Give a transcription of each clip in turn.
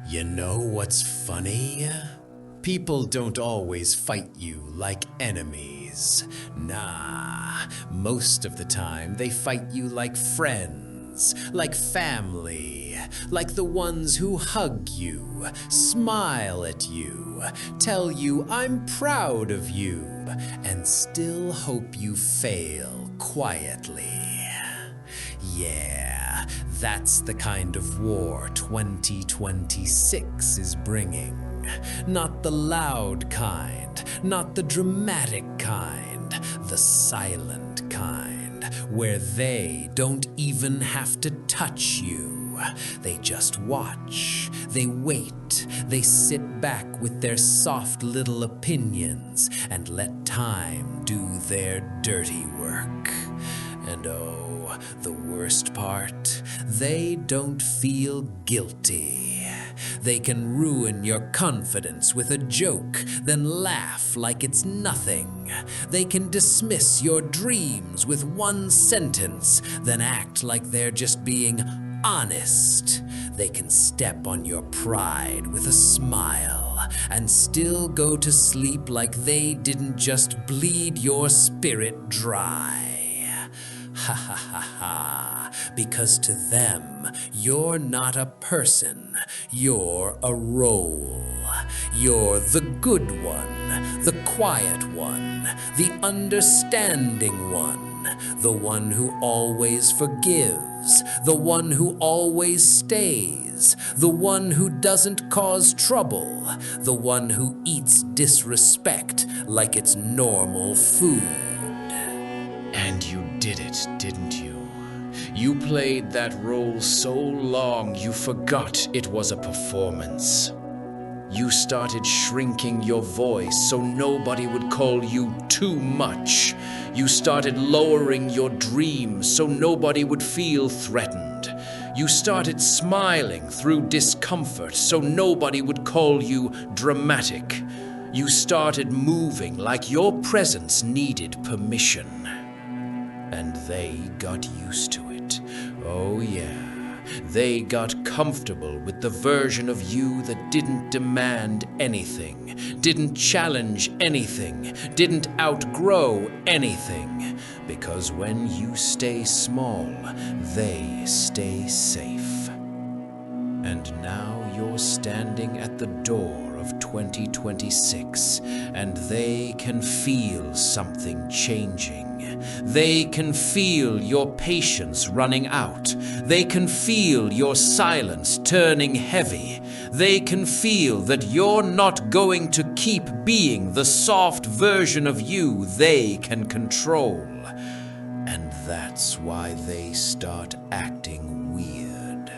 You know what's funny? People don't always fight you like enemies. Nah, most of the time they fight you like friends, like family, like the ones who hug you, smile at you, tell you I'm proud of you, and still hope you fail quietly. Yeah, that's the kind of war 2026 is bringing. Not the loud kind, not the dramatic kind, the silent kind, where they don't even have to touch you. They just watch, they wait, they sit back with their soft little opinions and let time do their dirty work. And oh, the worst part, they don't feel guilty. They can ruin your confidence with a joke, then laugh like it's nothing. They can dismiss your dreams with one sentence, then act like they're just being honest. They can step on your pride with a smile and still go to sleep like they didn't just bleed your spirit dry. Ha ha ha ha, because to them, you're not a person, you're a role. You're the good one, the quiet one, the understanding one, the one who always forgives, the one who always stays, the one who doesn't cause trouble, the one who eats disrespect like it's normal food. And you did it, didn't you? You played that role so long you forgot it was a performance. You started shrinking your voice so nobody would call you too much. You started lowering your dreams so nobody would feel threatened. You started smiling through discomfort so nobody would call you dramatic. You started moving like your presence needed permission. And they got used to it. Oh yeah, they got comfortable with the version of you that didn't demand anything, didn't challenge anything, didn't outgrow anything. Because when you stay small, they stay safe. And now you're standing at the door of 2026, and they can feel something changing. They can feel your patience running out. They can feel your silence turning heavy. They can feel that you're not going to keep being the soft version of you they can control. And that's why they start acting weird.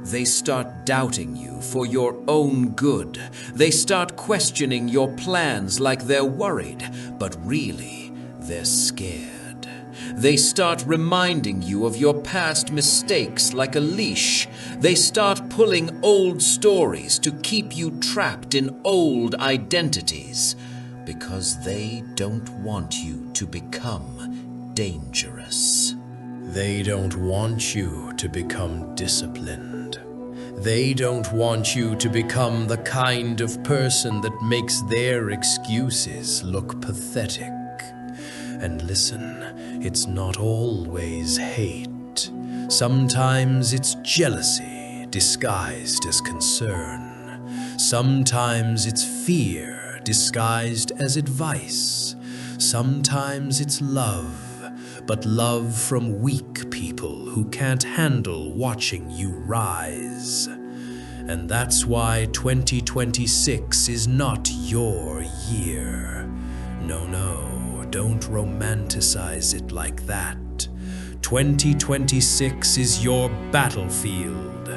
They start doubting you for your own good. They start questioning your plans like they're worried, but really, they're scared. They start reminding you of your past mistakes like a leash. They start pulling old stories to keep you trapped in old identities because they don't want you to become dangerous. They don't want you to become disciplined. They don't want you to become the kind of person that makes their excuses look pathetic. And listen, it's not always hate. Sometimes it's jealousy disguised as concern. Sometimes it's fear disguised as advice. Sometimes it's love, but love from weak people who can't handle watching you rise. And that's why 2026 is not your year. No, don't romanticize it like that. 2026 is your battlefield.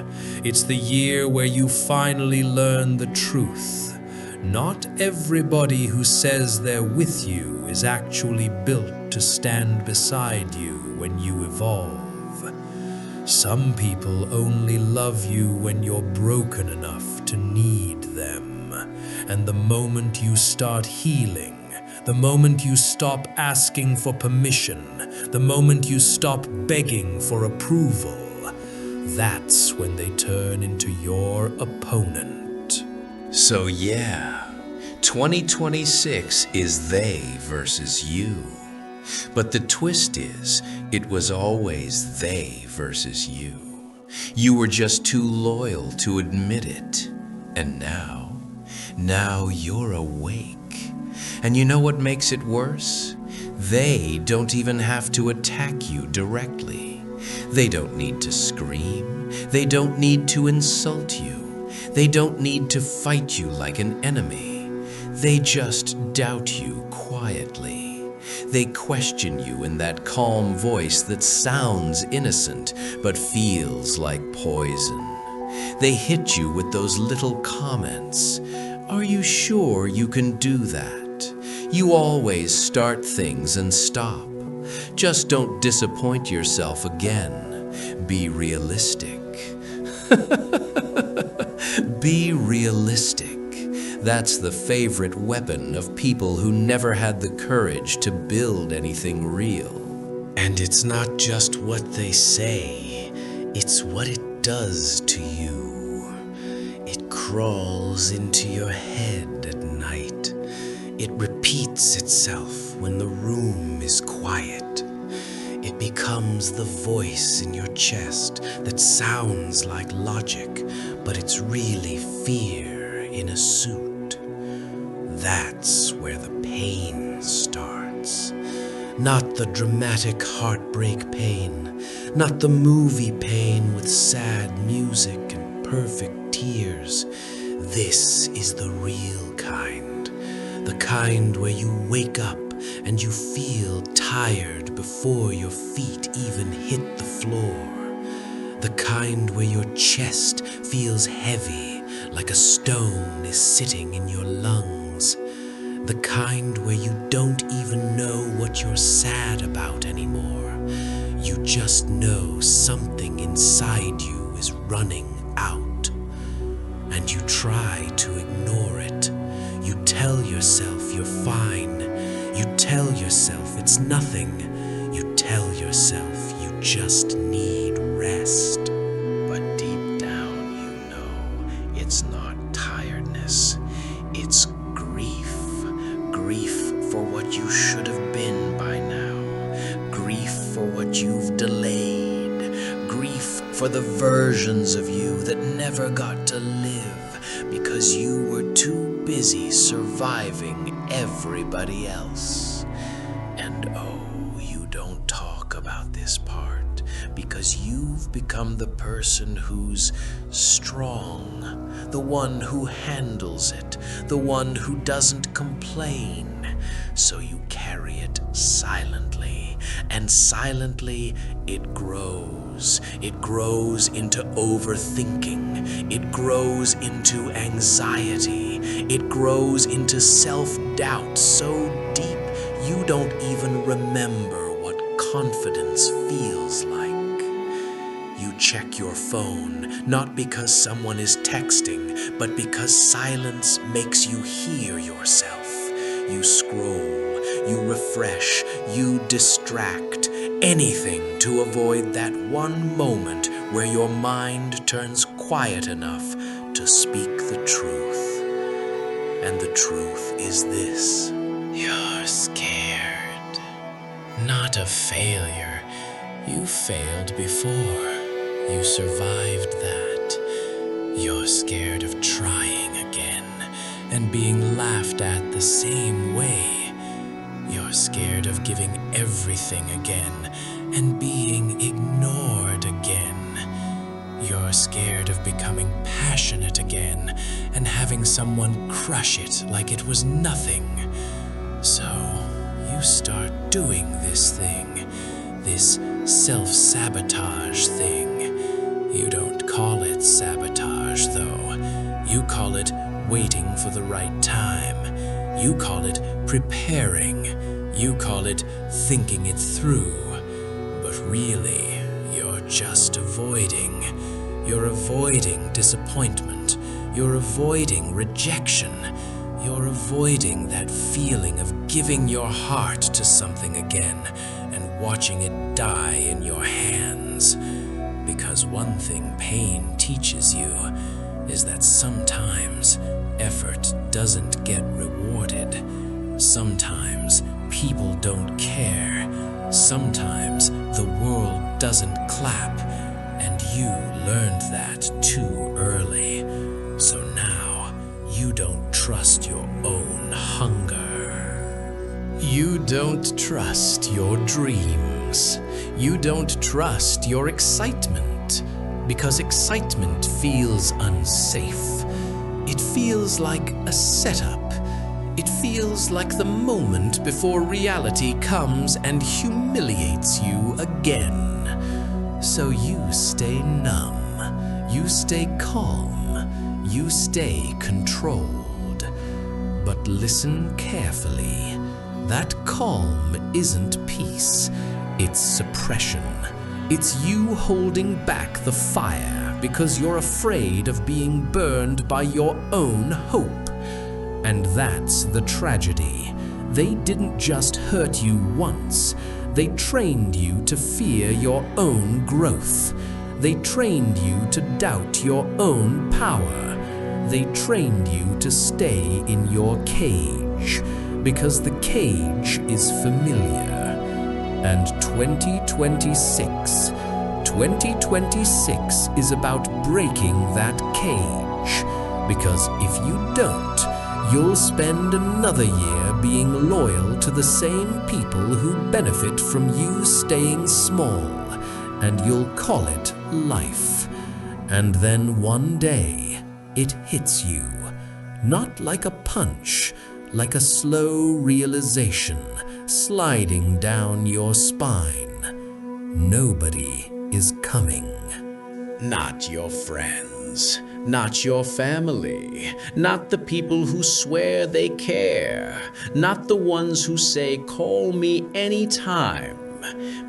It's the year where you finally learn the truth. Not everybody who says they're with you is actually built to stand beside you when you evolve. Some people only love you when you're broken enough to need them. And the moment you start healing, the moment you stop asking for permission, the moment you stop begging for approval, that's when they turn into your opponent. So yeah, 2026 is they versus you. But the twist is, it was always they versus you. You were just too loyal to admit it. And now you're awake. And you know what makes it worse? They don't even have to attack you directly. They don't need to scream. They don't need to insult you. They don't need to fight you like an enemy. They just doubt you quietly. They question you in that calm voice that sounds innocent but feels like poison. They hit you with those little comments. Are you sure you can do that? You always start things and stop. Just don't disappoint yourself again. Be realistic. Be realistic. That's the favorite weapon of people who never had the courage to build anything real. And it's not just what they say, it's what it does to you. It crawls into your head at night. It repeats itself when the room is quiet. It becomes the voice in your chest that sounds like logic, but it's really fear in a suit. That's where the pain starts. Not the dramatic heartbreak pain, not the movie pain with sad music and perfect tears. This is the real kind. The kind where you wake up and you feel tired before your feet even hit the floor. The kind where your chest feels heavy, like a stone is sitting in your lungs. The kind where you don't even know what you're sad about anymore. You just know something inside you is running out. And you try to ignore it. You tell yourself you're fine. You tell yourself it's nothing. You tell yourself you just need rest. But deep down you know it's not tiredness. It's grief. Grief for what you should have been by now. Grief for what you've delayed. Grief for the versions of you that never got to live because you were too busy surviving everybody else. And oh, you don't talk about this part because you've become the person who's strong, the one who handles it, the one who doesn't complain. So you carry it silently, and silently it grows. It grows into overthinking. It grows into anxiety. It grows into self-doubt so deep you don't even remember what confidence feels like. You check your phone, not because someone is texting, but because silence makes you hear yourself. You scroll, you refresh, you distract, anything to avoid that one moment where your mind turns quiet enough to speak the truth. And the truth is this: you're scared. Not a failure. You failed before. You survived that. You're scared of trying again and being laughed at the same way. You're scared of giving everything again and being ignored again. You're scared of becoming passionate again and having someone crush it like it was nothing. So you start doing this thing, this self-sabotage thing. You don't call it sabotage, though. You call it waiting for the right time. You call it preparing. You call it thinking it through. But really, you're just avoiding. You're avoiding disappointment. You're avoiding rejection. You're avoiding that feeling of giving your heart to something again and watching it die in your hands. Because one thing pain teaches you is that sometimes effort doesn't get rewarded. Sometimes people don't care. Sometimes the world doesn't clap, and you learned that too early. So now you don't trust your own hunger. You don't trust your dreams. You don't trust your excitement, because excitement feels unsafe. It feels like a setup. It feels like the moment before reality comes and humiliates you again. So you stay numb, you stay calm, you stay controlled. But listen carefully. That calm isn't peace, it's suppression. It's you holding back the fire because you're afraid of being burned by your own hope. And that's the tragedy. They didn't just hurt you once. They trained you to fear your own growth. They trained you to doubt your own power. They trained you to stay in your cage, because the cage is familiar. And 2026 is about breaking that cage. Because if you don't, you'll spend another year being loyal to the same people who benefit from you staying small, and you'll call it life. And then one day, it hits you, not like a punch, like a slow realization sliding down your spine. Nobody is coming. Not your friends, not your family, not the people who swear they care, not the ones who say, "Call me anytime."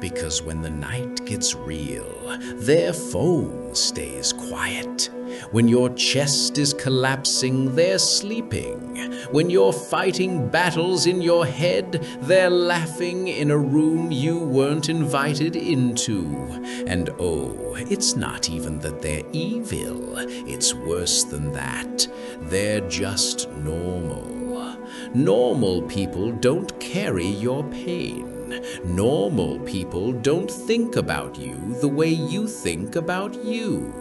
Because when the night gets real, their phone stays quiet. When your chest is collapsing, they're sleeping. When you're fighting battles in your head, they're laughing in a room you weren't invited into. And oh, it's not even that they're evil. It's worse than that. They're just normal. Normal people don't carry your pain. Normal people don't think about you the way you think about you.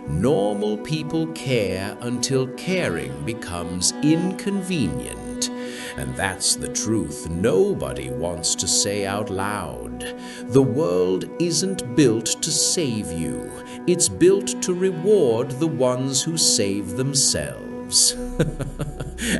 Normal people care until caring becomes inconvenient. And that's the truth nobody wants to say out loud. The world isn't built to save you. It's built to reward the ones who save themselves.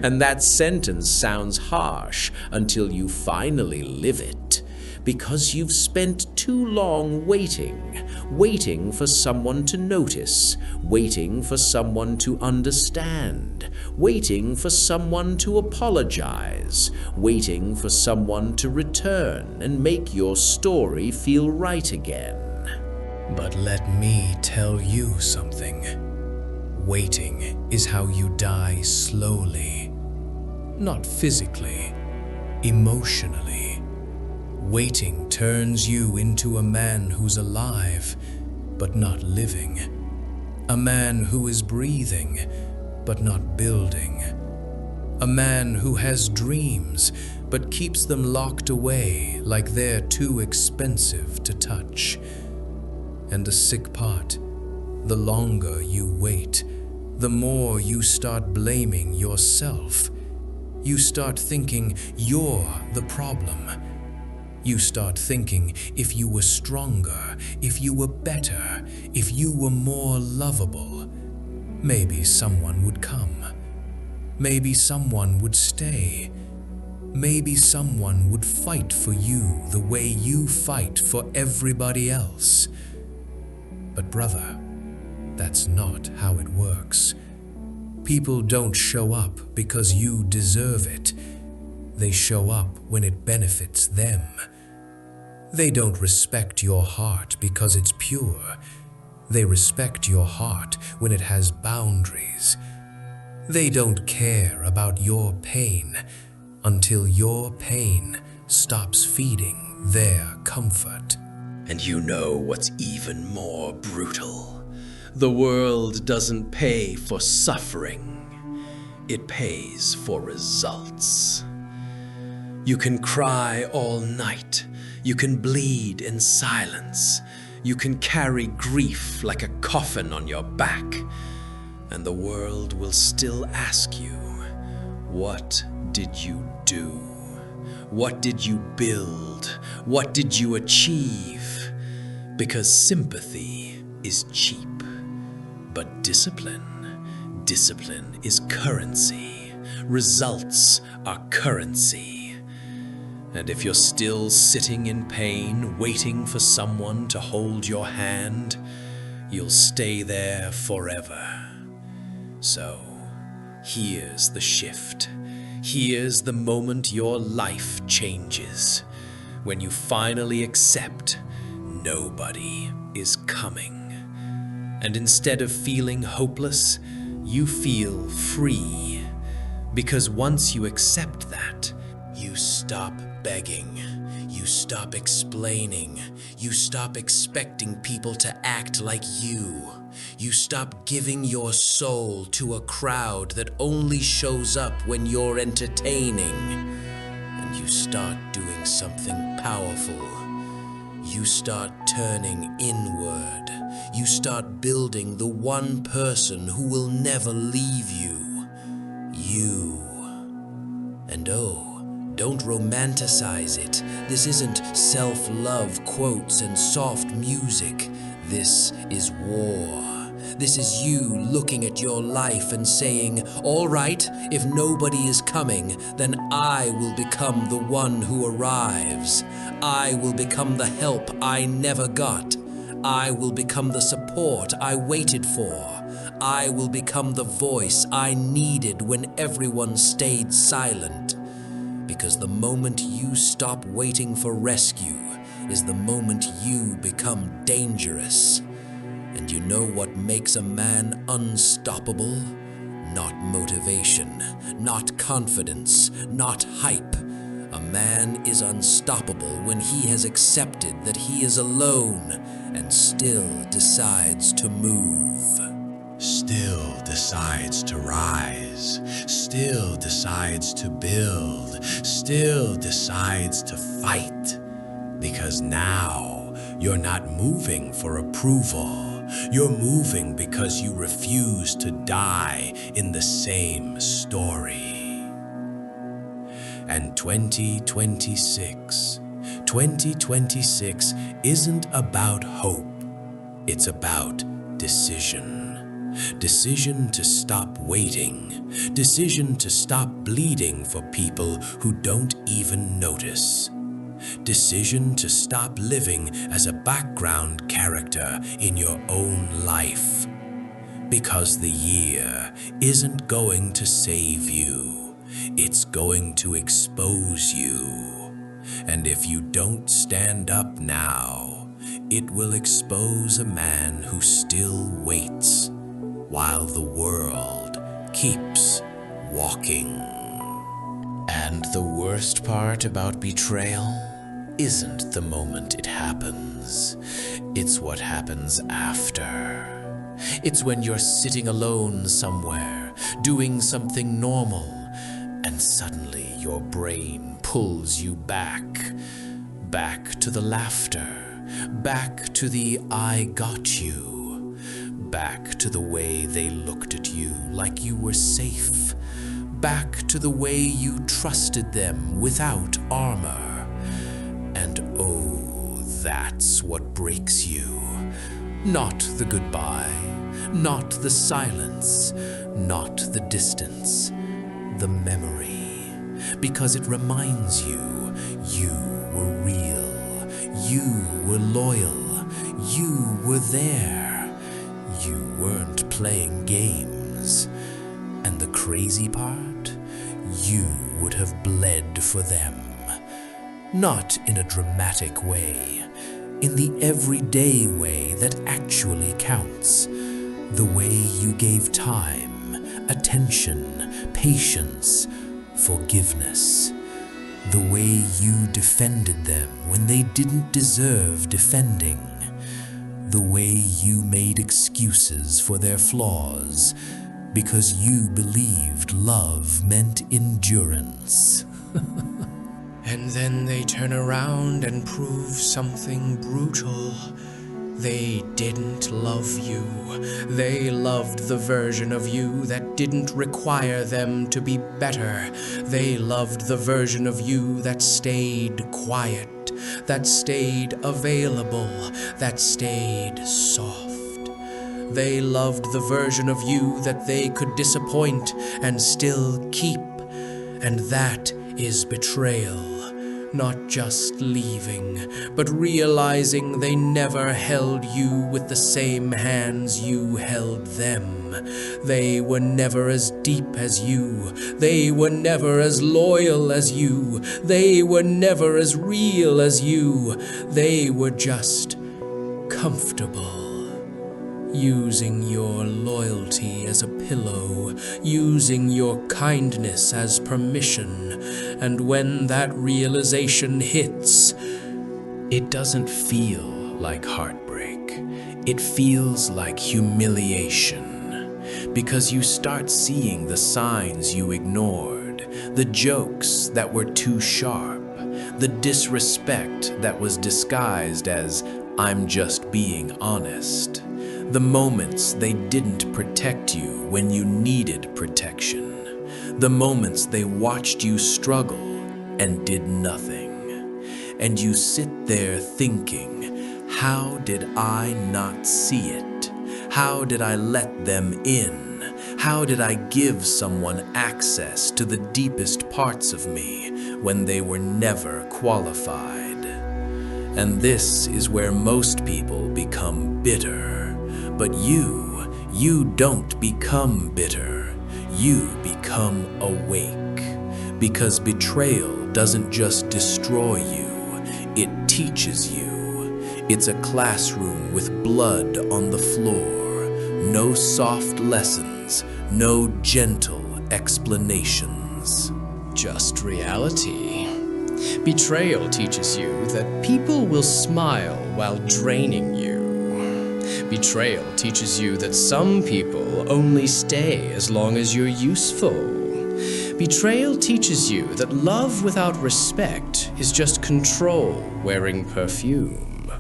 And that sentence sounds harsh until you finally live it. Because you've spent too long waiting for someone to notice, waiting for someone to understand, waiting for someone to apologize, waiting for someone to return and make your story feel right again. But let me tell you something. Waiting is how you die slowly. Not physically, emotionally. Waiting turns you into a man who's alive, but not living. A man who is breathing, but not building. A man who has dreams, but keeps them locked away like they're too expensive to touch. And the sick part, the longer you wait, the more you start blaming yourself. You start thinking you're the problem. You start thinking if you were stronger, if you were better, if you were more lovable, maybe someone would come. Maybe someone would stay. Maybe someone would fight for you the way you fight for everybody else. But brother, that's not how it works. People don't show up because you deserve it. They show up when it benefits them. They don't respect your heart because it's pure. They respect your heart when it has boundaries. They don't care about your pain until your pain stops feeding their comfort. And you know what's even more brutal? The world doesn't pay for suffering. It pays for results. You can cry all night. You can bleed in silence. You can carry grief like a coffin on your back. And the world will still ask you, what did you do? What did you build? What did you achieve? Because sympathy is cheap. But discipline is currency. Results are currency. And if you're still sitting in pain, waiting for someone to hold your hand, you'll stay there forever. So, here's the shift. Here's the moment your life changes. When you finally accept nobody is coming. And instead of feeling hopeless, you feel free. Because once you accept that, you stop begging. You stop explaining. You stop expecting people to act like you. You stop giving your soul to a crowd that only shows up when you're entertaining. And you start doing something powerful. You start turning inward. You start building the one person who will never leave you. You. And oh, don't romanticize it. This isn't self-love quotes and soft music. This is war. This is you looking at your life and saying, all right, if nobody is coming, then I will become the one who arrives. I will become the help I never got. I will become the support I waited for. I will become the voice I needed when everyone stayed silent. Because the moment you stop waiting for rescue is the moment you become dangerous. And you know what makes a man unstoppable? Not motivation, not confidence, not hype. A man is unstoppable when he has accepted that he is alone and still decides to move. Still decides to rise, still decides to build, still decides to fight. Because now you're not moving for approval. You're moving because you refuse to die in the same story. And 2026 isn't about hope. It's about decision. Decision to stop waiting. Decision to stop bleeding for people who don't even notice. Decision to stop living as a background character in your own life. Because the year isn't going to save you. It's going to expose you. And if you don't stand up now, it will expose a man who still waits while the world keeps walking. And the worst part about betrayal isn't the moment it happens. It's what happens after. It's when you're sitting alone somewhere, doing something normal, and suddenly your brain pulls you back to the laughter, back to the I got you, back to the way they looked at you like you were safe, back to the way you trusted them without armor. And oh, that's what breaks you. Not the goodbye, not the silence, not the distance, the memory. Because it reminds you, you were real, you were loyal, you were there. You weren't playing games. And the crazy part? You would have bled for them. Not in a dramatic way, in the everyday way that actually counts. The way you gave time, attention, patience, forgiveness. The way you defended them when they didn't deserve defending. The way you made excuses for their flaws because you believed love meant endurance. And then they turn around and prove something brutal. They didn't love you. They loved the version of you that didn't require them to be better. They loved the version of you that stayed quiet, that stayed available, that stayed soft. They loved the version of you that they could disappoint and still keep. And that is betrayal. Not just leaving, but realizing they never held you with the same hands you held them. They were never as deep as you. They were never as loyal as you. They were never as real as you. They were just comfortable. Using your loyalty as a pillow, using your kindness as permission, and when that realization hits, it doesn't feel like heartbreak. It feels like humiliation, because you start seeing the signs you ignored, the jokes that were too sharp, the disrespect that was disguised as, "I'm just being honest." The moments they didn't protect you when you needed protection. The moments they watched you struggle and did nothing. And you sit there thinking, how did I not see it? How did I let them in? How did I give someone access to the deepest parts of me when they were never qualified? And this is where most people become bitter. But you don't become bitter. You become awake. Because betrayal doesn't just destroy you, it teaches you. It's a classroom with blood on the floor. No soft lessons, no gentle explanations. Just reality. Betrayal teaches you that people will smile while draining you. Betrayal teaches you that some people only stay as long as you're useful. Betrayal teaches you that love without respect is just control wearing perfume.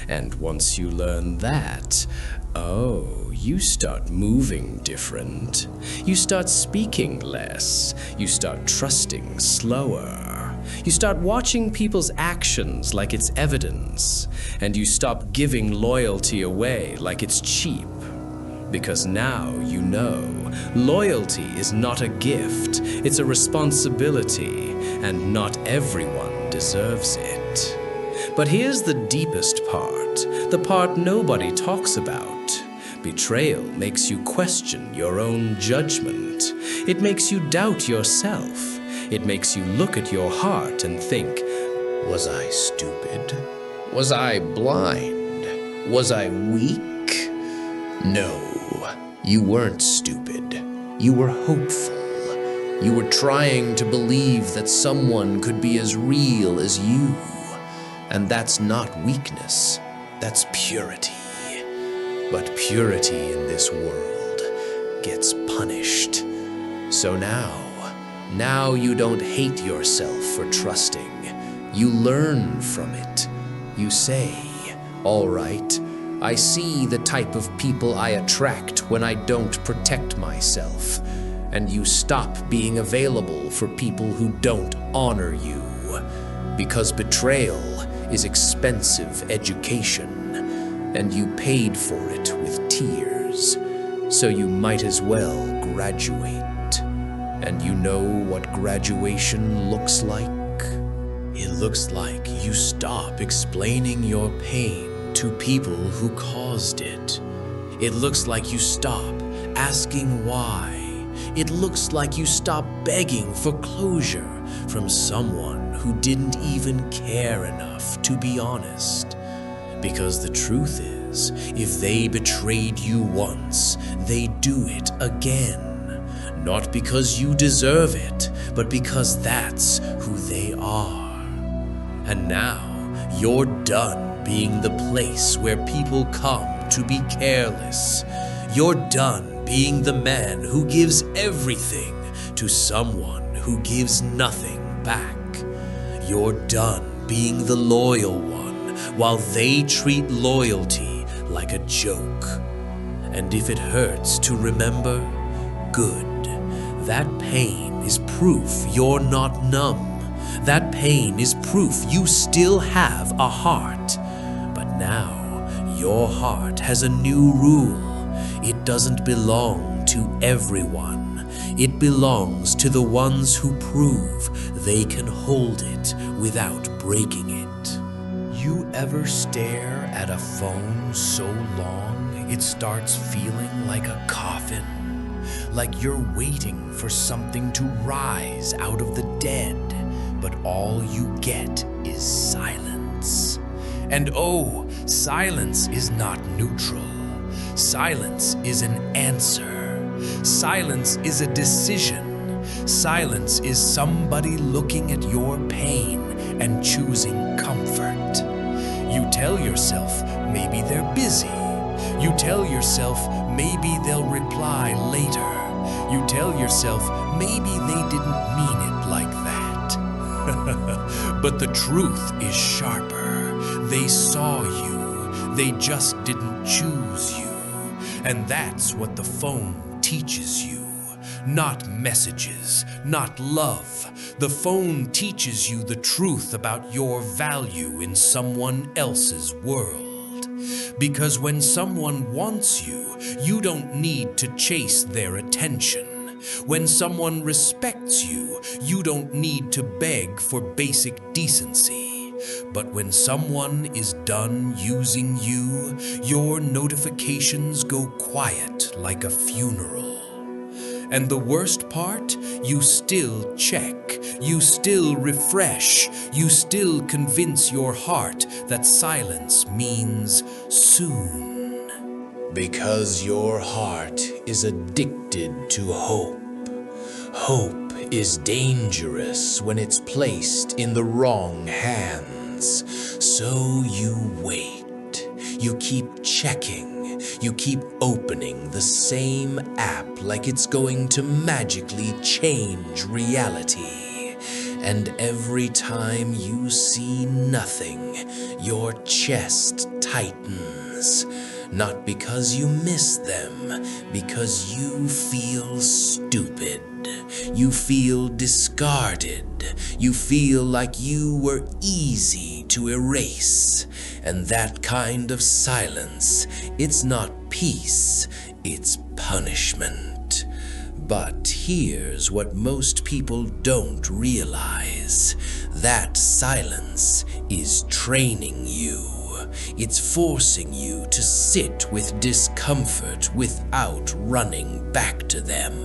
And once you learn that, you start moving different. You start speaking less. You start trusting slower. You start watching people's actions like it's evidence, and you stop giving loyalty away like it's cheap. Because now you know, loyalty is not a gift, it's a responsibility, and not everyone deserves it. But here's the deepest part, the part nobody talks about. Betrayal makes you question your own judgment. It makes you doubt yourself. It makes you look at your heart and think, was I stupid? Was I blind? Was I weak? No, you weren't stupid. You were hopeful. You were trying to believe that someone could be as real as you. And that's not weakness, that's purity. But purity in this world gets punished. So now you don't hate yourself for trusting. You learn from it. You say, all right, I see the type of people I attract when I don't protect myself. And you stop being available for people who don't honor you. Because betrayal is expensive education, and you paid for it with tears. So you might as well graduate. And you know what graduation looks like? It looks like you stop explaining your pain to people who caused it. It looks like you stop asking why. It looks like you stop begging for closure from someone who didn't even care enough to be honest. Because the truth is, if they betrayed you once, they do it again. Not because you deserve it, but because that's who they are. And now, you're done being the place where people come to be careless. You're done being the man who gives everything to someone who gives nothing back. You're done being the loyal one while they treat loyalty like a joke. And if it hurts to remember, good. That pain is proof you're not numb. That pain is proof you still have a heart. But now, your heart has a new rule. It doesn't belong to everyone. It belongs to the ones who prove they can hold it without breaking it. You ever stare at a phone so long it starts feeling like a coffin? Like you're waiting for something to rise out of the dead, but all you get is silence. And oh, silence is not neutral. Silence is an answer. Silence is a decision. Silence is somebody looking at your pain and choosing comfort. You tell yourself maybe they're busy. You tell yourself maybe they'll reply later. You tell yourself maybe they didn't mean it like that. But the truth is sharper. They saw you. They just didn't choose you. And that's what the phone teaches you. Not messages, not love. The phone teaches you the truth about your value in someone else's world. Because when someone wants you, you don't need to chase their attention. When someone respects you, you don't need to beg for basic decency. But when someone is done using you, your notifications go quiet like a funeral. And the worst part, you still check, you still refresh, you still convince your heart that silence means soon. Because your heart is addicted to hope. Hope is dangerous when it's placed in the wrong hands. So you wait, you keep checking. You keep opening the same app like it's going to magically change reality. And every time you see nothing, your chest tightens. Not because you miss them, because you feel stupid. You feel discarded. You feel like you were easy to erase. And that kind of silence, it's not peace, it's punishment. But here's what most people don't realize. That silence is training you. It's forcing you to sit with discomfort without running back to them.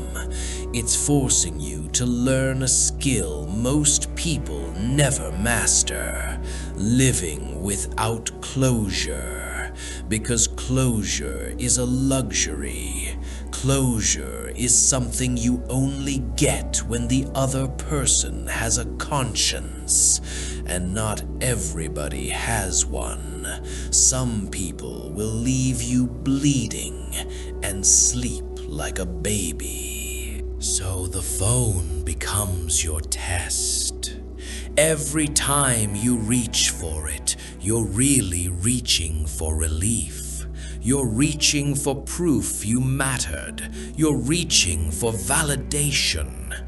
It's forcing you to learn a skill most people never master, living without closure. Because closure is a luxury. Closure is something you only get when the other person has a conscience. And not everybody has one. Some people will leave you bleeding and sleep like a baby. So the phone becomes your test. Every time you reach for it, you're really reaching for relief. You're reaching for proof you mattered. You're reaching for validation.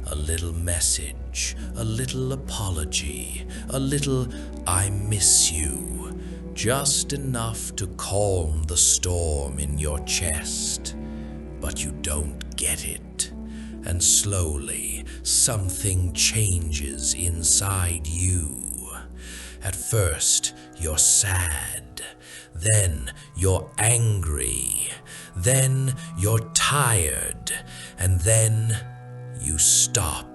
A little message, a little apology, a little "I miss you." Just enough to calm the storm in your chest. But you don't get it. And slowly, something changes inside you. At first, you're sad. Then you're angry. Then you're tired. And then you stop.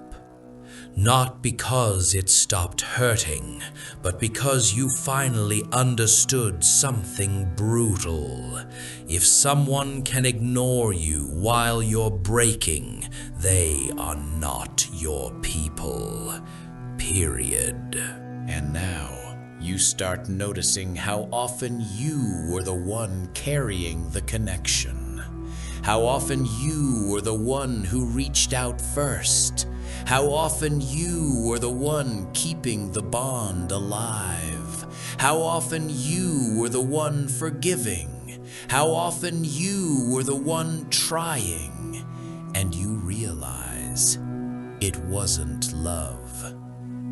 Not because it stopped hurting, but because you finally understood something brutal. If someone can ignore you while you're breaking, they are not your people. Period. And now, you start noticing how often you were the one carrying the connection. How often you were the one who reached out first. How often you were the one keeping the bond alive. How often you were the one forgiving. How often you were the one trying. And you realize it wasn't love.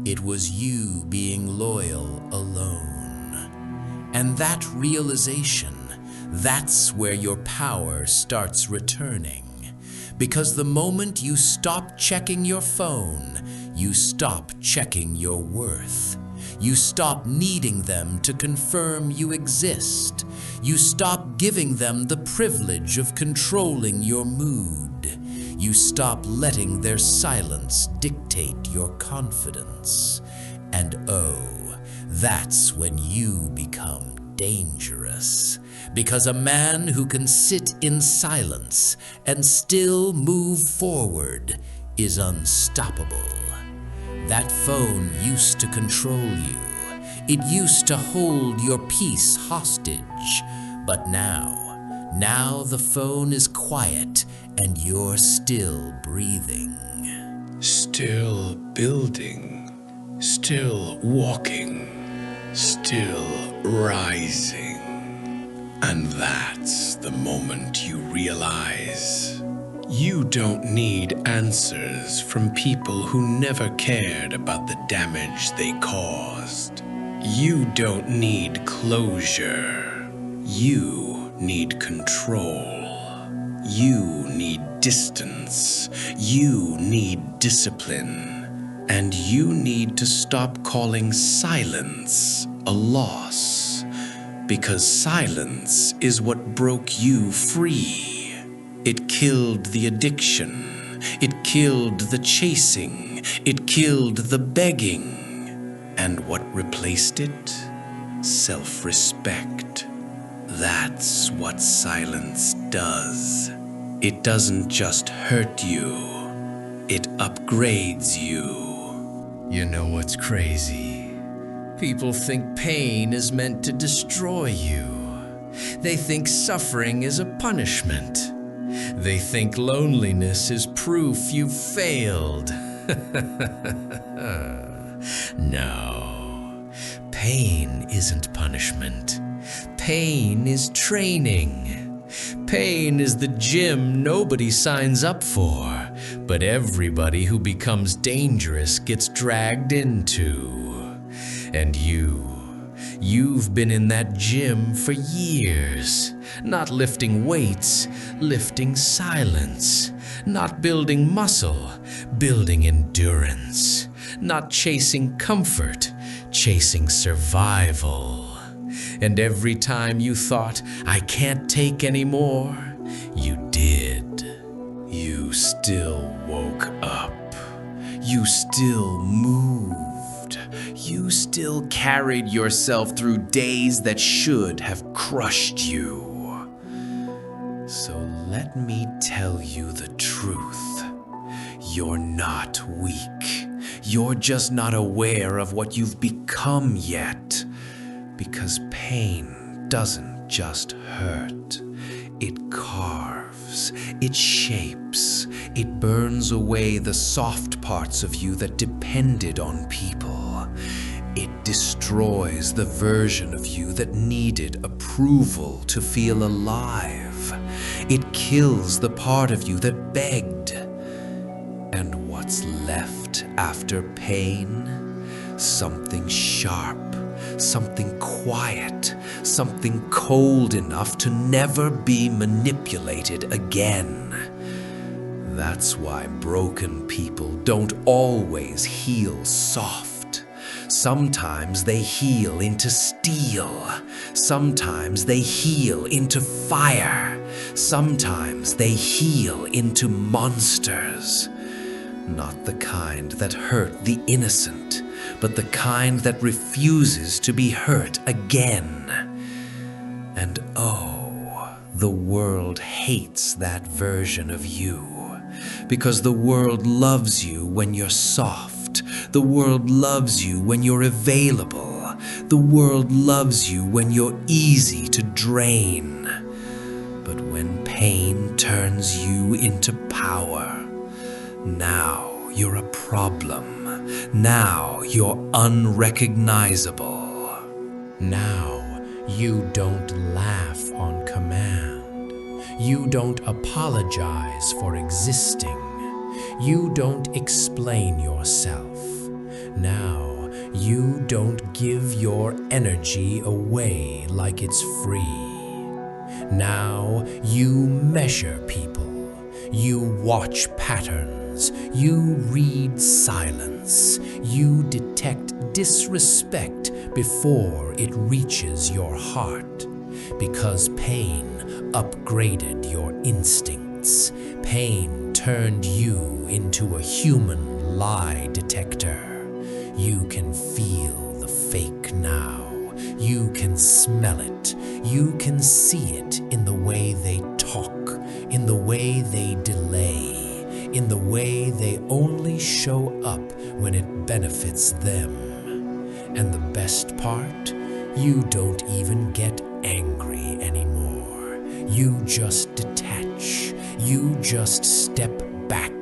It was you being loyal alone. And that realization, that's where your power starts returning. Because the moment you stop checking your phone, you stop checking your worth. You stop needing them to confirm you exist. You stop giving them the privilege of controlling your mood. You stop letting their silence dictate your confidence. And oh, that's when you become dangerous. Because a man who can sit in silence and still move forward is unstoppable. That phone used to control you. It used to hold your peace hostage. But now the phone is quiet and you're still breathing. Still building, still walking, still rising. And that's the moment you realize you don't need answers from people who never cared about the damage they caused. You don't need closure. You need control. You need distance. You need discipline. And you need to stop calling silence a loss. Because silence is what broke you free. It killed the addiction. It killed the chasing. It killed the begging. And what replaced it? Self-respect. That's what silence does. It doesn't just hurt you. It upgrades you. You know what's crazy? People think pain is meant to destroy you. They think suffering is a punishment. They think loneliness is proof you've failed. No, pain isn't punishment. Pain is training. Pain is the gym nobody signs up for, but everybody who becomes dangerous gets dragged into. And you've been in that gym for years, not lifting weights, lifting silence, not building muscle, building endurance, not chasing comfort, chasing survival. And every time you thought, I can't take any more, you did. You still woke up. You still moved. You still carried yourself through days that should have crushed you. So let me tell you the truth. You're not weak. You're just not aware of what you've become yet. Because pain doesn't just hurt. It carves, it shapes, it burns away the soft parts of you that depended on people. It destroys the version of you that needed approval to feel alive. It kills the part of you that begged. And what's left after pain? Something sharp. Something quiet, something cold enough to never be manipulated again. That's why broken people don't always heal soft. Sometimes they heal into steel. Sometimes they heal into fire. Sometimes they heal into monsters. Not the kind that hurt the innocent, but the kind that refuses to be hurt again. And oh, the world hates that version of you. Because the world loves you when you're soft. The world loves you when you're available. The world loves you when you're easy to drain. But when pain turns you into power, now you're a problem. Now you're unrecognizable. Now you don't laugh on command. You don't apologize for existing. You don't explain yourself. Now you don't give your energy away like it's free. Now you measure people. You watch patterns. You read silence. You detect disrespect before it reaches your heart. Because pain upgraded your instincts. Pain turned you into a human lie detector. You can feel the fake now. You can smell it. You can see it in the way they talk, in the way they delay, in the way they only show up when it benefits them. And the best part, you don't even get angry anymore. You just detach. You just step back.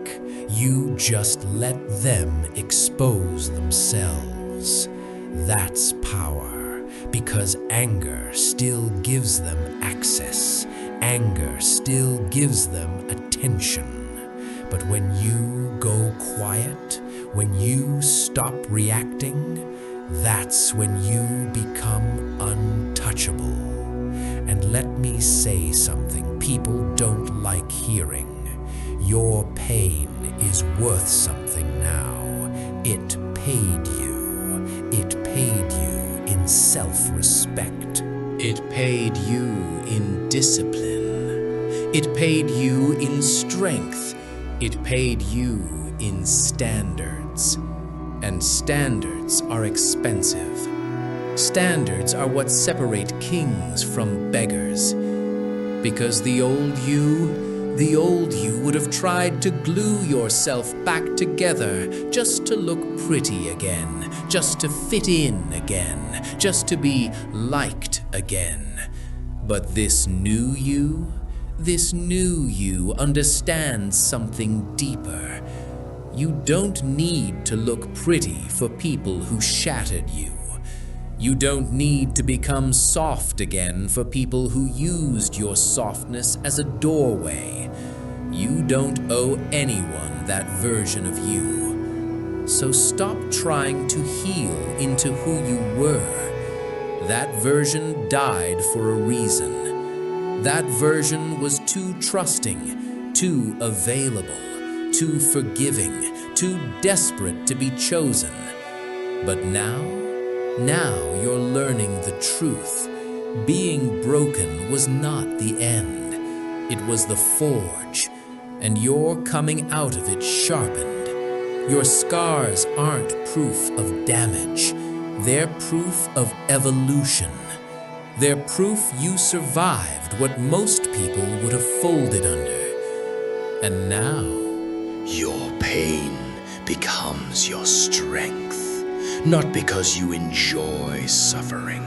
You just let them expose themselves. That's power, because anger still gives them access. Anger still gives them attention. But when you go quiet, when you stop reacting, that's when you become untouchable. And let me say something people don't like hearing. Your pain is worth something now. It paid you. It paid you in self-respect. It paid you in discipline. It paid you in strength. It paid you in standards. And standards are expensive. Standards are what separate kings from beggars. Because the old you would have tried to glue yourself back together just to look pretty again, just to fit in again, just to be liked again. But this new you understands something deeper. You don't need to look pretty for people who shattered you. You don't need to become soft again for people who used your softness as a doorway. You don't owe anyone that version of you. So stop trying to heal into who you were. That version died for a reason. That version was too trusting, too available, too forgiving, too desperate to be chosen. But now you're learning the truth. Being broken was not the end. It was the forge, and you're coming out of it sharpened. Your scars aren't proof of damage. They're proof of evolution. They're proof you survived what most people would have folded under. And now, Your pain becomes your strength. Not because you enjoy suffering,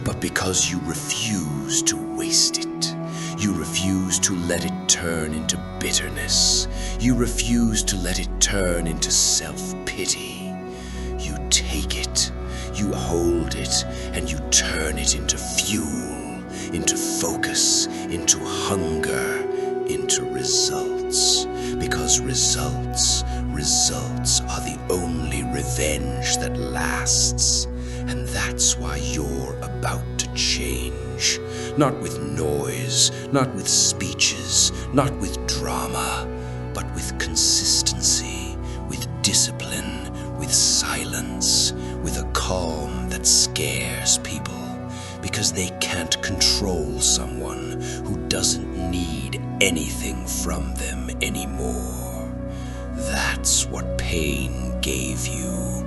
but because you refuse to waste it. You refuse to let it turn into bitterness. You refuse to let it turn into self-pity. You take it, you hold it, and you turn it into fuel, into focus, into hunger, into results. Because results are the only revenge that lasts. And that's why you're about to change. Not with noise, not with speeches, not with drama, but with consistency, with discipline, with silence, with a calm that scares people. Because they can't control someone who doesn't need anything from them anymore. That's what pain gave you.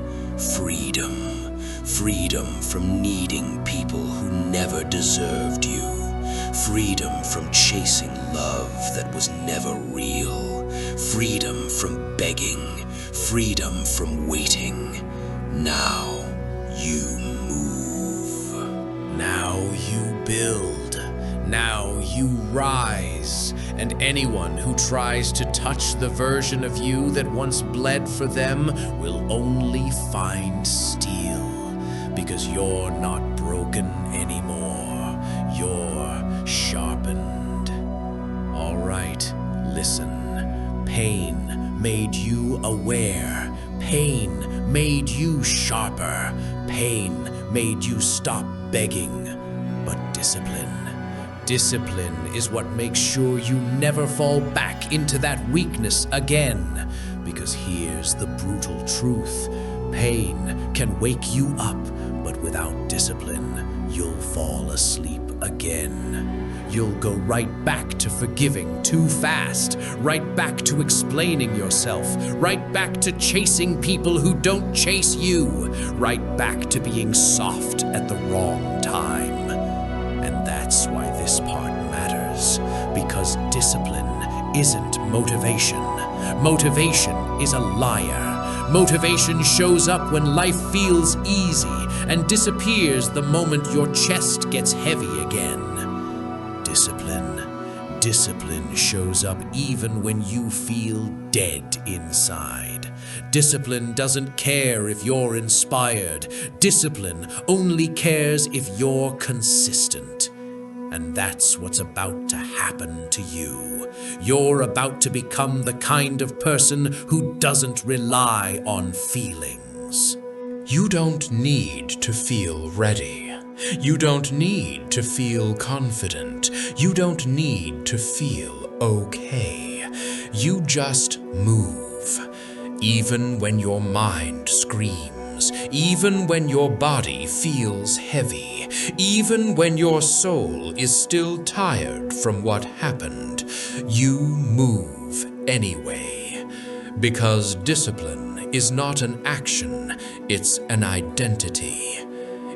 Freedom. Freedom from needing people who never deserved you. Freedom from chasing love that was never real. Freedom from begging. Freedom from waiting. Now you move. Now you build. Now you rise. And anyone who tries to touch the version of you that once bled for them will only find steel. Because you're not broken anymore. You're sharpened. All right, listen. Pain made you aware. Pain made you sharper. Pain made you stop begging. But discipline is what makes sure you never fall back into that weakness again. Because here's the brutal truth. Pain can wake you up, but without discipline, you'll fall asleep again. You'll go right back to forgiving too fast, right back to explaining yourself, right back to chasing people who don't chase you, right back to being soft at the wrong time. And that's why this part matters, because discipline isn't motivation. Motivation is a liar. Motivation shows up when life feels easy and disappears the moment your chest gets heavy again. Discipline shows up even when you feel dead inside. Discipline doesn't care if you're inspired. Discipline only cares if you're consistent. And that's what's about to happen to you. You're about to become the kind of person who doesn't rely on feelings. You don't need to feel ready. You don't need to feel confident. You don't need to feel okay. You just move. Even when your mind screams, even when your body feels heavy, even when your soul is still tired from what happened, you move anyway. Because discipline is not an action, it's an identity.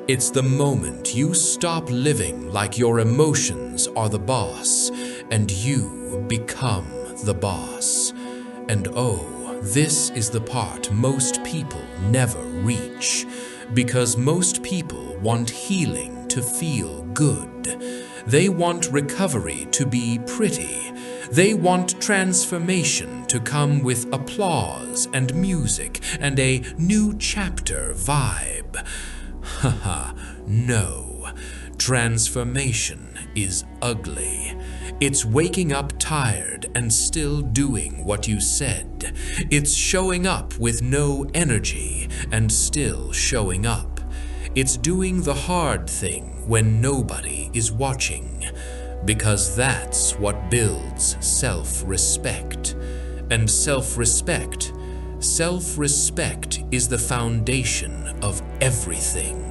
It's the moment you stop living like your emotions are the boss, and you become the boss. And oh, this is the part most people never reach, because most people want healing to feel good. They want recovery to be pretty. They want transformation to come with applause and music and a new chapter vibe. Haha, no. Transformation is ugly. It's waking up tired and still doing what you said. It's showing up with no energy and still showing up. It's doing the hard thing when nobody is watching. Because that's what builds self-respect. And self-respect is the foundation of everything.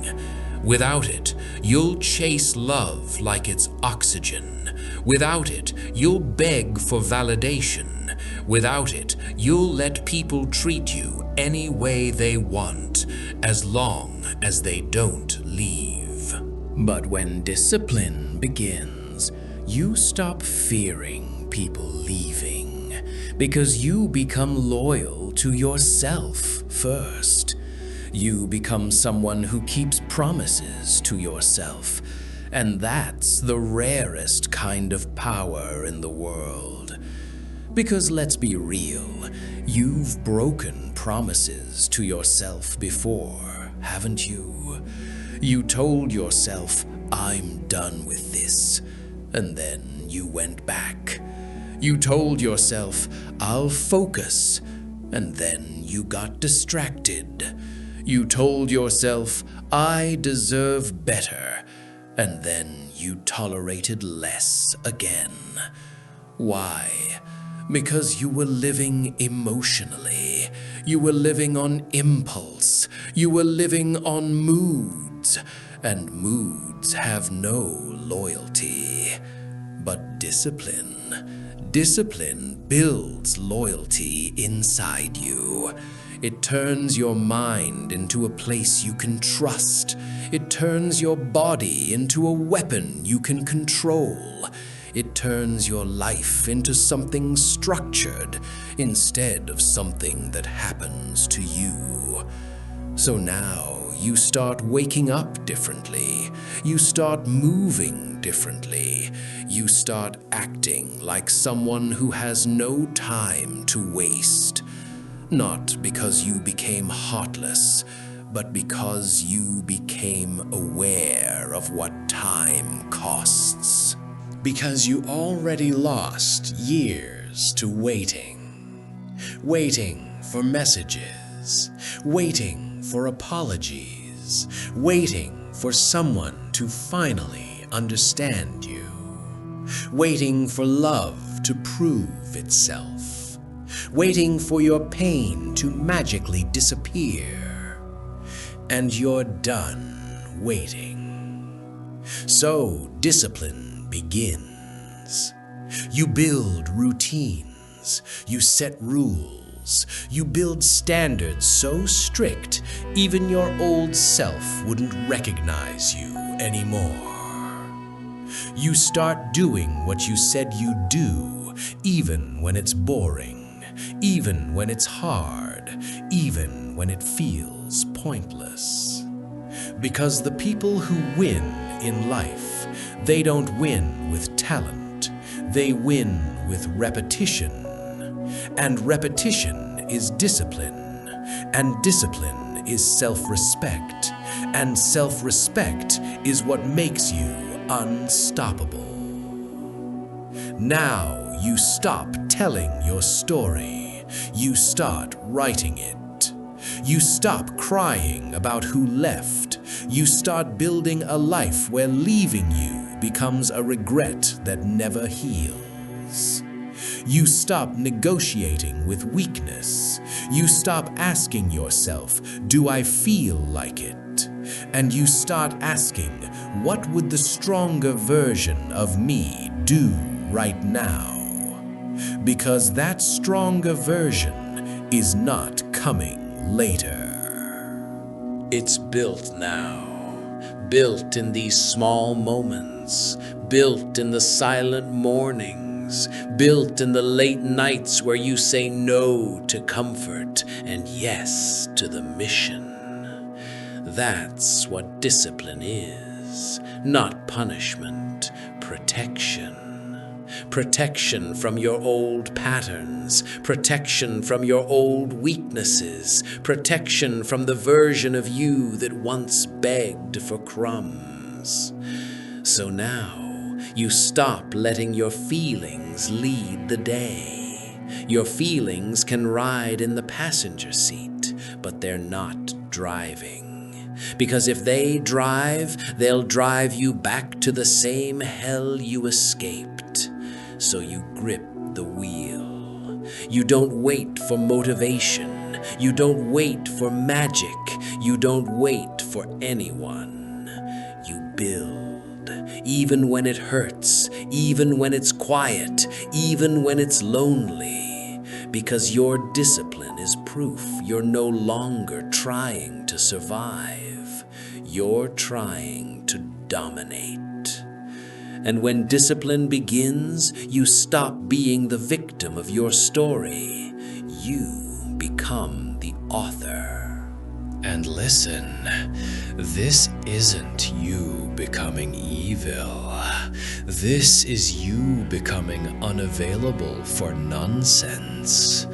Without it, you'll chase love like it's oxygen. Without it, you'll beg for validation. Without it, you'll let people treat you any way they want, as long as they don't leave. But when discipline begins, you stop fearing people leaving, because you become loyal to yourself first. You become someone who keeps promises to yourself, and that's the rarest kind of power in the world. Because let's be real, you've broken promises to yourself before, haven't you? You told yourself, "I'm done with this," and then you went back. You told yourself, "I'll focus," and then you got distracted. You told yourself, "I deserve better," and then you tolerated less again. Why? Because you were living emotionally. You were living on impulse. You were living on moods. And moods have no loyalty. But discipline builds loyalty inside you. It turns your mind into a place you can trust. It turns your body into a weapon you can control. It turns your life into something structured instead of something that happens to you. So now you start waking up differently. You start moving differently. You start acting like someone who has no time to waste. Not because you became heartless, but because you became aware of what time costs. Because you already lost years to waiting. Waiting for messages. Waiting for apologies. Waiting for someone to finally understand you. Waiting for love to prove itself. Waiting for your pain to magically disappear. And you're done waiting. So discipline begins. You build routines. You set rules. You build standards so strict, even your old self wouldn't recognize you anymore. You start doing what you said you'd do, even when it's boring, even when it's hard, even when it feels pointless. Because the people who win in life, they don't win with talent, they win with repetition. And repetition is discipline, and discipline is self-respect, and self-respect is what makes you unstoppable. Now you stop telling your story. You start writing it. You stop crying about who left. You start building a life where leaving you becomes a regret that never heals. You stop negotiating with weakness. You stop asking yourself, do I feel like it? And you start asking, what would the stronger version of me do right now? Because that stronger version is not coming later. It's built now. Built in these small moments. Built in the silent mornings. Built in the late nights where you say no to comfort and yes to the mission. That's what discipline is. Not punishment, protection. Protection from your old patterns, protection from your old weaknesses, protection from the version of you that once begged for crumbs. So now, you stop letting your feelings lead the day. Your feelings can ride in the passenger seat, but they're not driving. Because if they drive, they'll drive you back to the same hell you escaped. So you grip the wheel. You don't wait for motivation. You don't wait for magic. You don't wait for anyone. You build, even when it hurts, even when it's quiet, even when it's lonely. Because your discipline is proof you're no longer trying to survive. You're trying to dominate. And when discipline begins, you stop being the victim of your story. You become the author. And listen, this isn't you becoming evil. This is you becoming unavailable for nonsense.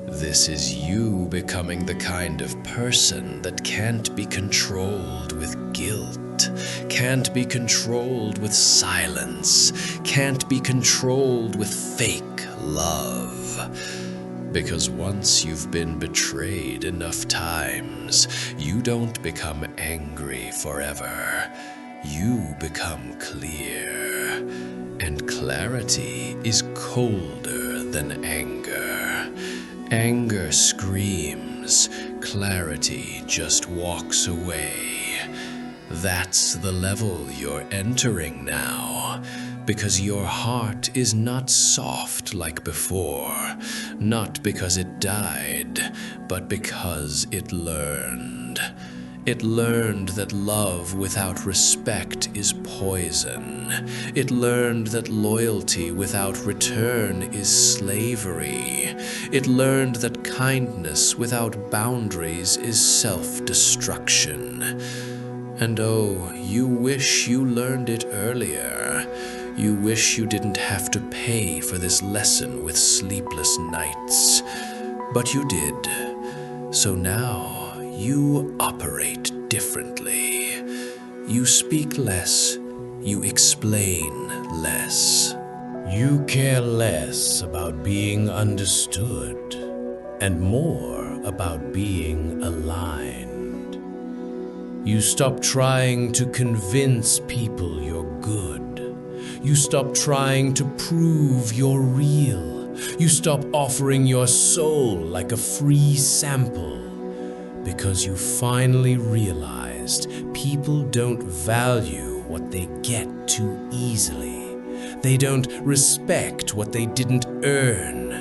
This is you becoming the kind of person that can't be controlled with guilt, can't be controlled with silence, can't be controlled with fake love. Because once you've been betrayed enough times, you don't become angry forever. You become clear. And clarity is colder than anger. Anger screams, clarity just walks away. That's the level you're entering now, because your heart is not soft like before, not because it died, but because it learned. It learned that love without respect is poison. It learned that loyalty without return is slavery. It learned that kindness without boundaries is self-destruction. And oh, you wish you learned it earlier. You wish you didn't have to pay for this lesson with sleepless nights. But you did. So now, you operate differently. You speak less. You explain less. You care less about being understood and more about being aligned. You stop trying to convince people you're good. You stop trying to prove you're real. You stop offering your soul like a free sample. Because you finally realized people don't value what they get too easily. They don't respect what they didn't earn.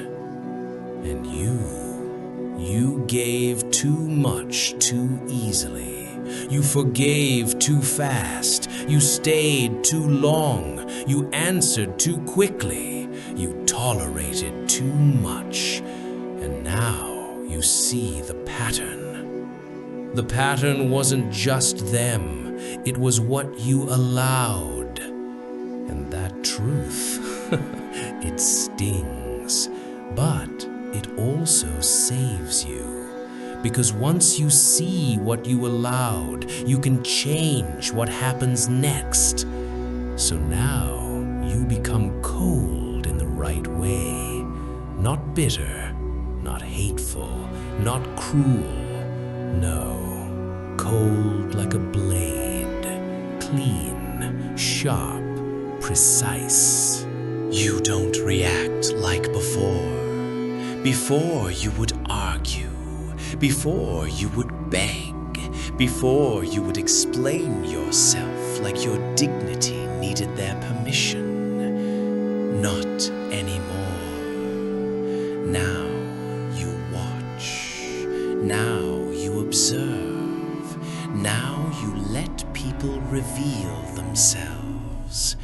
And you gave too much too easily. You forgave too fast. You stayed too long. You answered too quickly. You tolerated too much. And now you see the pattern. The pattern wasn't just them, it was what you allowed. And that truth, it stings, but it also saves you. Because once you see what you allowed, you can change what happens next. So now you become cold in the right way. Not bitter, not hateful, not cruel. No, cold like a blade, clean, sharp, precise. You don't react like before. Before you would argue, before you would beg, before you would explain yourself like your dignity needed their permission. Not anymore. Now you watch. Now you observe. Now you let people reveal themselves.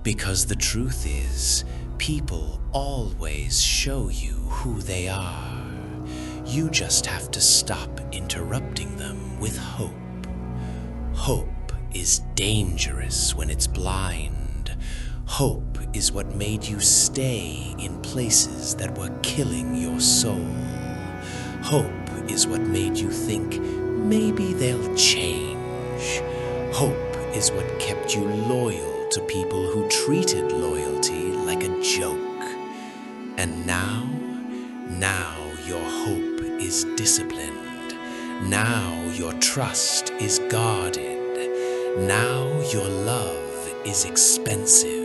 Because the truth is, people always show you who they are. You just have to stop interrupting them with hope. Hope is dangerous when it's blind. Hope is what made you stay in places that were killing your soul. Hope is what made you think maybe they'll change. Hope is what kept you loyal to people who treated loyalty like a joke. And now your hope is disciplined. Now your trust is guarded. Now your love is expensive.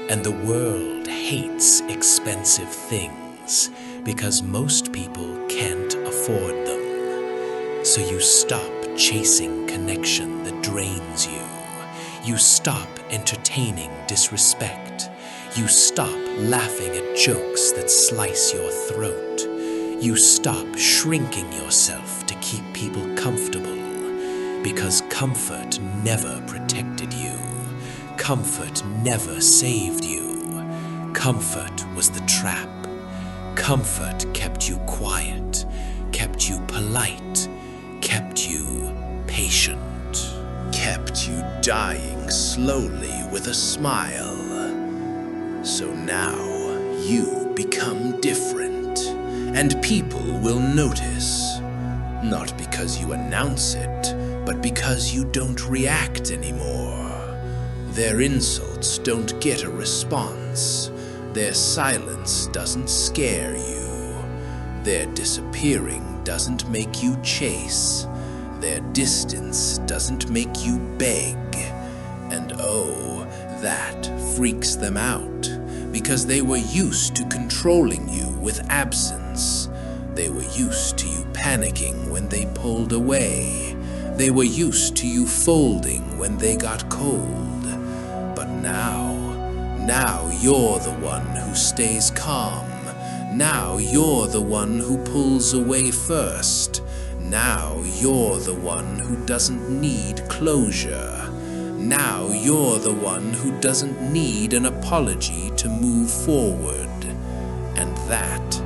And the world hates expensive things because most people can't afford them. So you stop chasing connection that drains you. You stop entertaining disrespect. You stop laughing at jokes that slice your throat. You stop shrinking yourself to keep people comfortable. Because comfort never protected you. Comfort never saved you. Comfort was the trap. Comfort kept you quiet, kept you polite, kept you patient, kept you dying slowly with a smile. So now you become different, and people will notice. Not because you announce it, but because you don't react anymore. Their insults don't get a response. Their silence doesn't scare you. Their disappearing doesn't make you chase. Their distance doesn't make you beg. And oh, that freaks them out, because they were used to controlling you with absence. They were used to you panicking when they pulled away. They were used to you folding when they got cold. But Now you're the one who stays calm. Now you're the one who pulls away first. Now you're the one who doesn't need closure. Now you're the one who doesn't need an apology to move forward. And that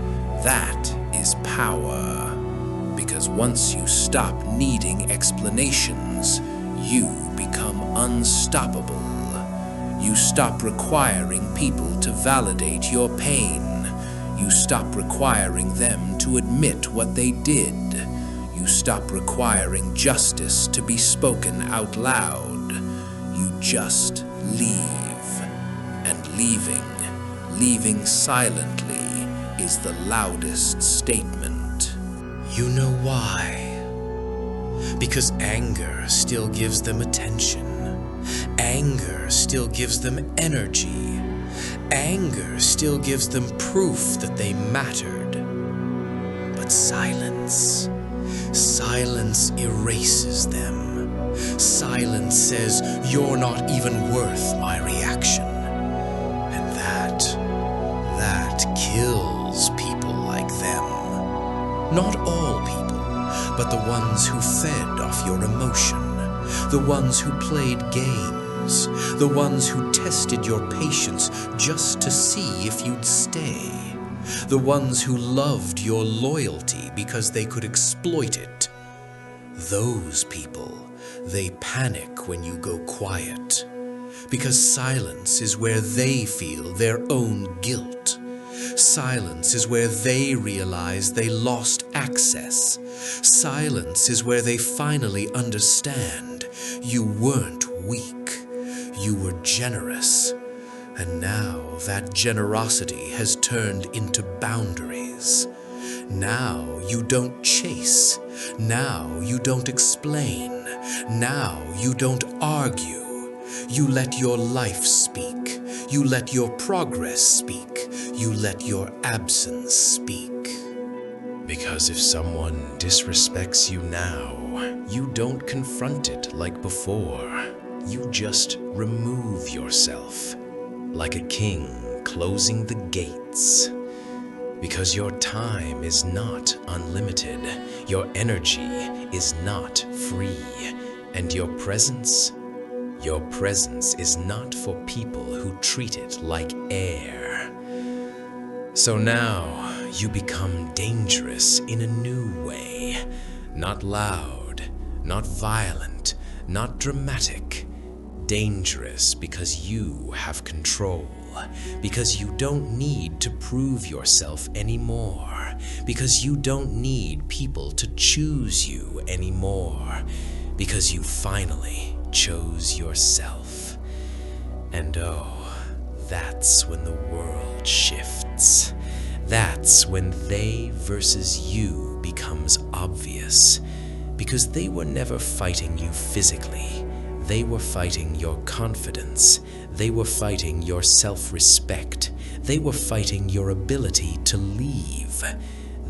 is power. Because once you stop needing explanations, you become unstoppable. You stop requiring people to validate your pain. You stop requiring them to admit what they did. You stop requiring justice to be spoken out loud. You just leave. And leaving silently is the loudest statement. You know why? Because anger still gives them attention. Anger still gives them energy. Anger still gives them proof that they mattered. But silence erases them. Silence says, you're not even worth my reaction. And that kills people like them. Not all people, but the ones who fed off your emotion. The ones who played games. The ones who tested your patience just to see if you'd stay. The ones who loved your loyalty because they could exploit it. Those people, they panic when you go quiet. Because silence is where they feel their own guilt. Silence is where they realize they lost access. Silence is where they finally understand you weren't weak. You were generous. And now that generosity has turned into boundaries. Now you don't chase. Now you don't explain. Now you don't argue. You let your life speak. You let your progress speak. You let your absence speak. Because if someone disrespects you now, you don't confront it like before. You just remove yourself, like a king closing the gates. Because your time is not unlimited, your energy is not free, and your presence is not for people who treat it like air. So now you become dangerous in a new way, not loud, not violent, not dramatic. Dangerous because you have control, because you don't need to prove yourself anymore, because you don't need people to choose you anymore, because you finally chose yourself. And oh, that's when the world shifts. That's when they versus you becomes obvious, because they were never fighting you physically. They were fighting your confidence. They were fighting your self-respect. They were fighting your ability to leave.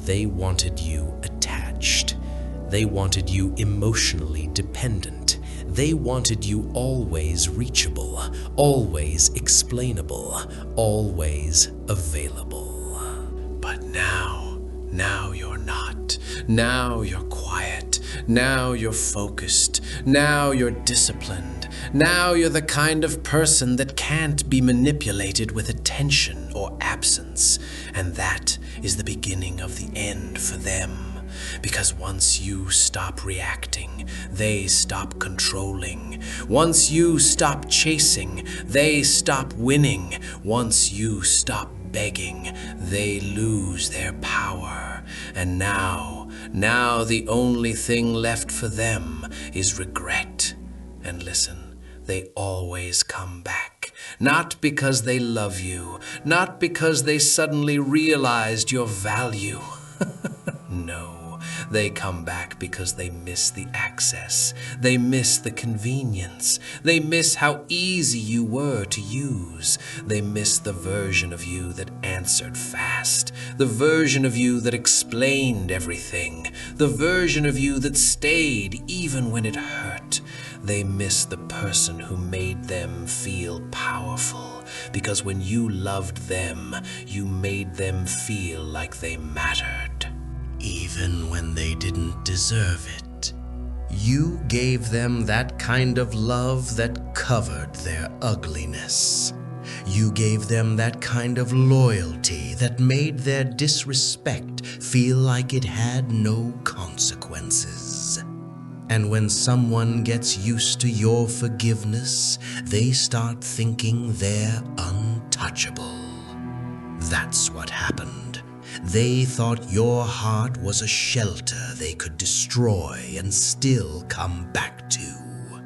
They wanted you attached. They wanted you emotionally dependent. They wanted you always reachable, always explainable, always available. But now you're not. Now you're quiet. Now you're focused. Now you're disciplined. Now you're the kind of person that can't be manipulated with attention or absence. And that is the beginning of the end for them. Because once you stop reacting, they stop controlling. Once you stop chasing, they stop winning. Once you stop begging, they lose their power. And now the only thing left for them is regret. And listen, they always come back. Not because they love you, not because they suddenly realized your value. No, they come back because they miss the access. They miss the convenience. They miss how easy you were to use. They miss the version of you that answered fast. The version of you that explained everything. The version of you that stayed even when it hurt. They miss the person who made them feel powerful, because when you loved them, you made them feel like they mattered, even when they didn't deserve it. You gave them that kind of love that covered their ugliness. You gave them that kind of loyalty that made their disrespect feel like it had no consequences. And when someone gets used to your forgiveness, they start thinking they're untouchable. That's what happened. They thought your heart was a shelter they could destroy and still come back to.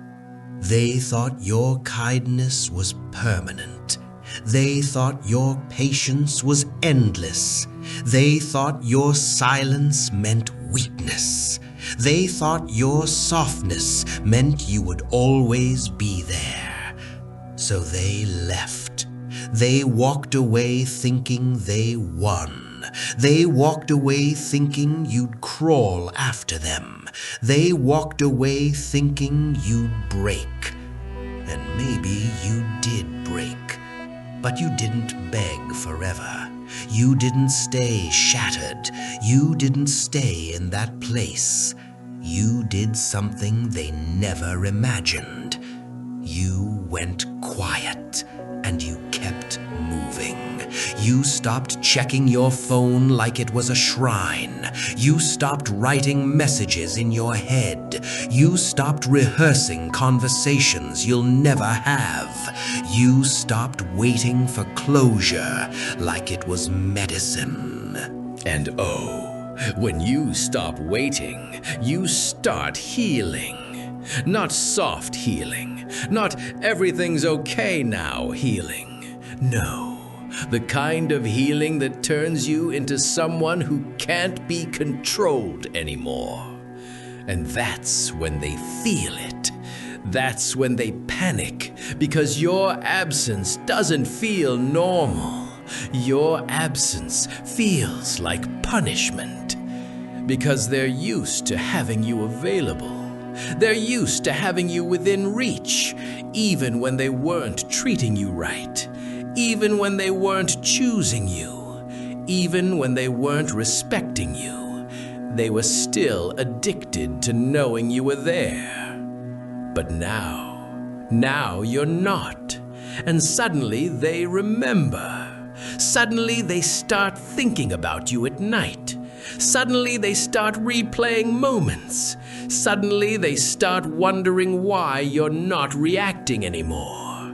They thought your kindness was permanent. They thought your patience was endless. They thought your silence meant weakness. They thought your softness meant you would always be there. So they left. They walked away thinking they won. They walked away thinking you'd crawl after them. They walked away thinking you'd break. And maybe you did break. But you didn't beg forever. You didn't stay shattered. You didn't stay in that place. You did something they never imagined. You went quiet, and you kept moving. You stopped checking your phone like it was a shrine. You stopped writing messages in your head. You stopped rehearsing conversations you'll never have. You stopped waiting for closure like it was medicine. And oh, when you stop waiting, you start healing. Not soft healing, not everything's okay now healing. No, the kind of healing that turns you into someone who can't be controlled anymore. And that's when they feel it. That's when they panic, because your absence doesn't feel normal. Your absence feels like punishment, because they're used to having you available. They're used to having you within reach, even when they weren't treating you right, even when they weren't choosing you, even when they weren't respecting you. They were still addicted to knowing you were there. But now you're not, and suddenly they remember. Suddenly they start thinking about you at night. Suddenly they start replaying moments. Suddenly they start wondering why you're not reacting anymore.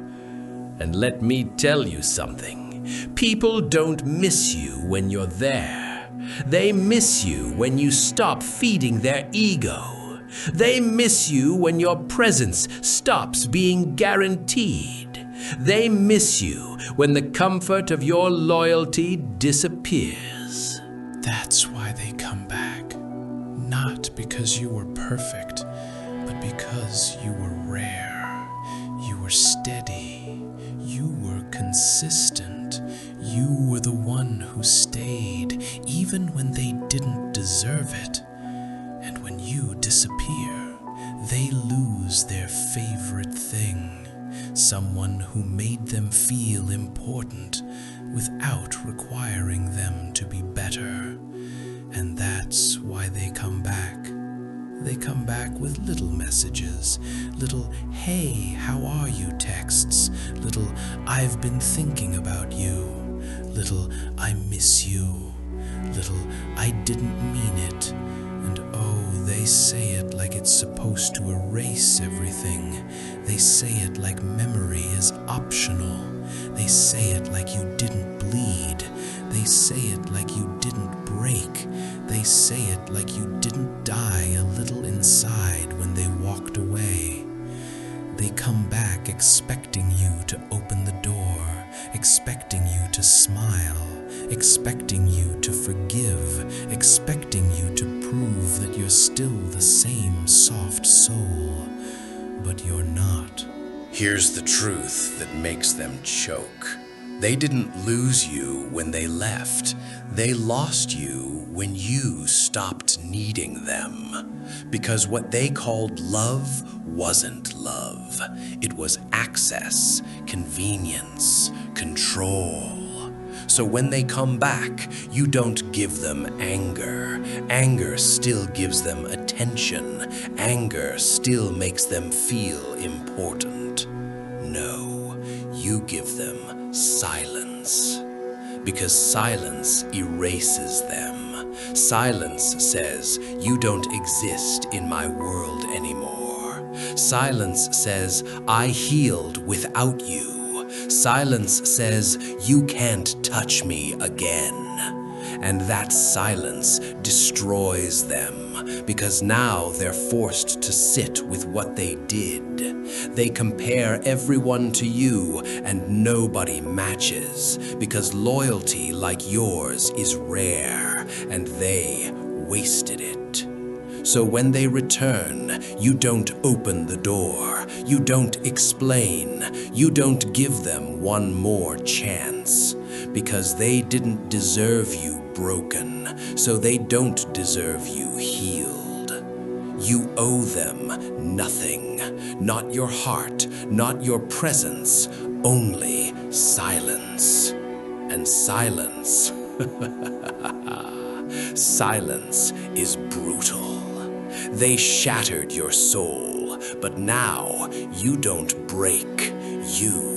And let me tell you something. People don't miss you when you're there. They miss you when you stop feeding their ego. They miss you when your presence stops being guaranteed. They miss you when the comfort of your loyalty disappears. That's why they come back. Not because you were perfect, but because you were rare. You were steady. You were consistent. You were the one who stayed, even when they didn't deserve it. And when you disappear, they lose their favorite thing. Someone who made them feel important without requiring them to be better. And that's why they come back. They come back with little messages, little "Hey, how are you" texts, little "I've been thinking about you," little "I miss you," little "I didn't mean it." And oh, they say it like it's supposed to erase everything. They say it like memory is optional. They say it like you didn't bleed. They say it like you didn't break. They say it like you didn't die a little inside when they walked away. They come back expecting you to open the door, expecting you to smile, expecting you to forgive, expecting you to prove that you're still the same soft soul. But you're not. Here's the truth that makes them choke. They didn't lose you when they left. They lost you when you stopped needing them. Because what they called love wasn't love. It was access, convenience, control. So when they come back, you don't give them anger. Anger still gives them attention. Anger still makes them feel important. No, you give them silence. Because silence erases them. Silence says, you don't exist in my world anymore. Silence says, I healed without you. Silence says, you can't touch me again. And that silence destroys them, because now they're forced to sit with what they did. They compare everyone to you, and nobody matches, because loyalty like yours is rare, and they wasted it. So when they return, you don't open the door, you don't explain, you don't give them one more chance, because they didn't deserve you broken, so they don't deserve you healed. You owe them nothing, not your heart, not your presence, only silence. And silence, silence is brutal. They shattered your soul, but now you don't break, you